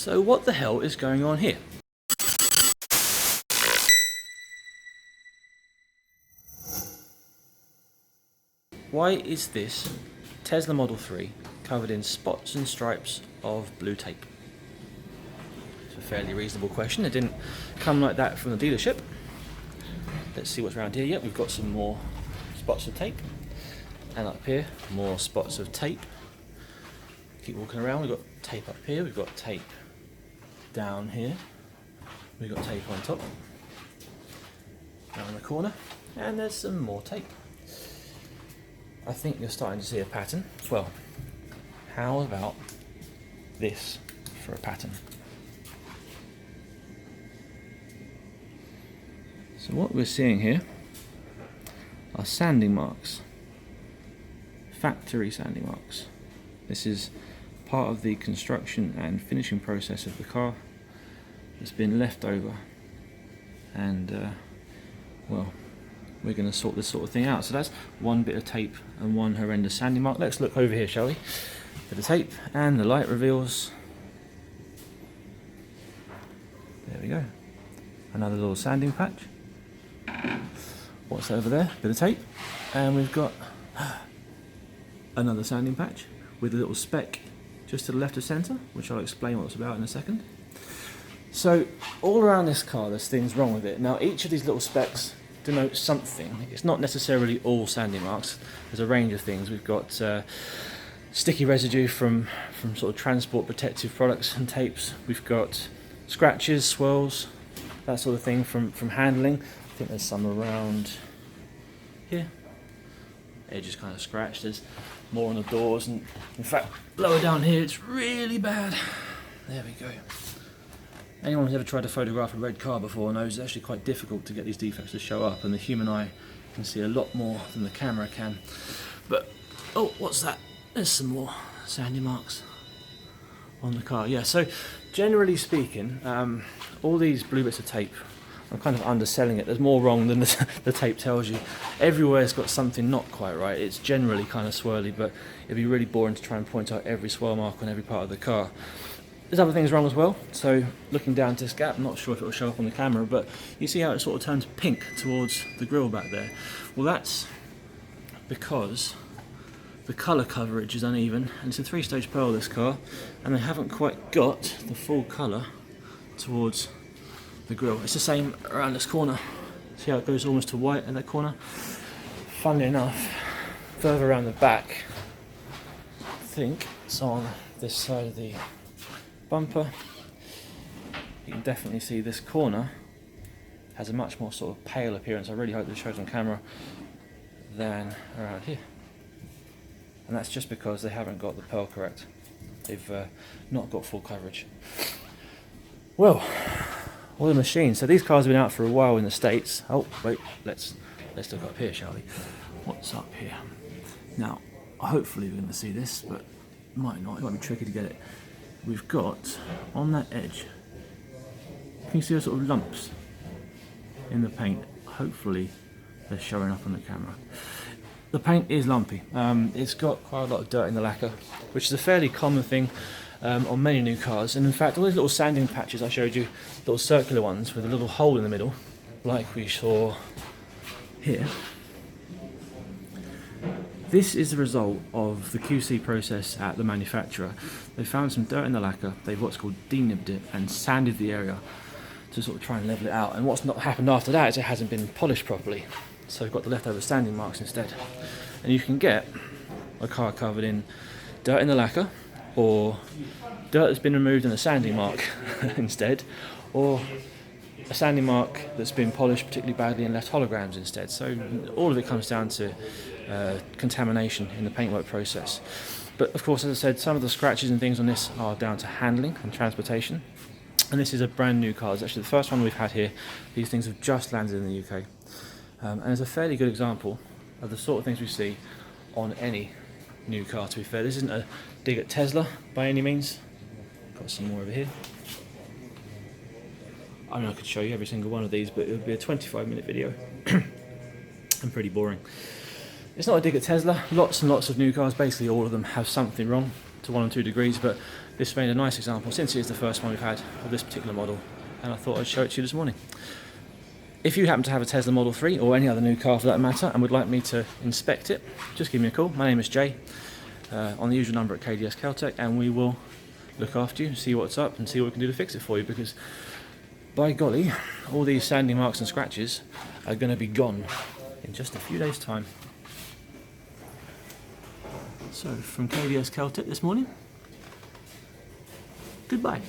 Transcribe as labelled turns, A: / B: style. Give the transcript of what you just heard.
A: So what the hell is going on here? Why is this Tesla Model 3 covered in spots and stripes of blue tape? It's a fairly reasonable question. It didn't come like that from the dealership. Let's see what's around here. Yep, we've got some more spots of tape. And up here, more spots of tape. Keep walking around, we've got tape up here, we've got tape down here. We've got tape on top. Down the corner. And there's some more tape. I think you're starting to see a pattern. Well, how about this for a pattern? So what we're seeing here are sanding marks. Factory sanding marks. This is part of the construction and finishing process of the car that's been left over, and well, we're going to sort this sort of thing out. So that's one bit of tape and one horrendous sanding mark. Let's look over here, shall we? Bit of tape, and the light reveals. There we go. Another little sanding patch. What's over there? Bit of tape, and we've got another sanding patch with a little speck just to the left of centre, which I'll explain what it's about in a second. So all around this car there's things wrong with it. Now each of these little specks denotes something. It's not necessarily all sanding marks. There's a range of things. We've got sticky residue from sort of transport protective products and tapes. We've got scratches, swirls, that sort of thing from handling. I think there's some around here. Edge is kind of scratched. There's more on the doors, and in fact lower down here it's really bad. There we go. Anyone who's ever tried to photograph a red car before knows it's actually quite difficult to get these defects to show up, and the human eye can see a lot more than the camera can. But oh, what's that? There's some more sanding marks on the car. Yeah, so generally speaking, all these blue bits of tape, I'm kind of underselling it. There's more wrong than the tape tells you. Everywhere's got something not quite right. It's generally kind of swirly, but it'd be really boring to try and point out every swirl mark on every part of the car. There's other things wrong as well. So looking down to this gap, I'm not sure if it will show up on the camera, but you see how it sort of turns pink towards the grille back there. Well, that's because the colour coverage is uneven, and it's a 3-stage pearl, this car, and they haven't quite got the full colour towards the grille. It's the same around this corner. See how it goes almost to white in that corner? Funnily enough, further around the back, I think it's on this side of the bumper. You can definitely see this corner has a much more sort of pale appearance. I really hope this shows on camera than around here. And that's just because they haven't got the pearl correct. They've not got full coverage. Well, what a machine. So these cars have been out for a while in the States. Oh, wait, let's look up here, shall we? What's up here? Now, hopefully we're going to see this, but it might not. It might be tricky to get it. We've got, on that edge, can you see those sort of lumps in the paint? Hopefully they're showing up on the camera. The paint is lumpy. It's got quite a lot of dirt in the lacquer, which is a fairly common thing on many new cars. And in fact, all these little sanding patches I showed you, little circular ones with a little hole in the middle, like we saw here, this is the result of the QC process at the manufacturer. They found some dirt in the lacquer, they've what's called denibbed it and sanded the area to sort of try and level it out. And what's not happened after that is it hasn't been polished properly. So we've got the leftover sanding marks instead. And you can get a car covered in dirt in the lacquer, or dirt that's been removed and a sanding mark instead, or a sanding mark that's been polished particularly badly and left holograms instead. So all of it comes down to contamination in the paintwork process. But of course, as I said, some of the scratches and things on this are down to handling and transportation. And this is a brand new car. It's actually the first one we've had here. These things have just landed in the UK. And it's a fairly good example of the sort of things we see on any new car, to be fair. This isn't a dig at Tesla by any means. Got some more over here. I mean, I could show you every single one of these, but it would be a 25-minute video and pretty boring. It's not a dig at Tesla. Lots and lots of new cars, basically all of them, have something wrong. to 1 and 2 degrees, but this made a nice example since it is the first one we've had of this particular model, and I thought I'd show it to you this morning. If you happen to have a Tesla Model 3 or any other new car for that matter and would like me to inspect it, just give me a call. My name is Jay, on the usual number at KDS Caltech, and we will look after you, see what's up and see what we can do to fix it for you, because by golly, all these sanding marks and scratches are going to be gone in just a few days' time. So from KDS Caltech this morning, goodbye.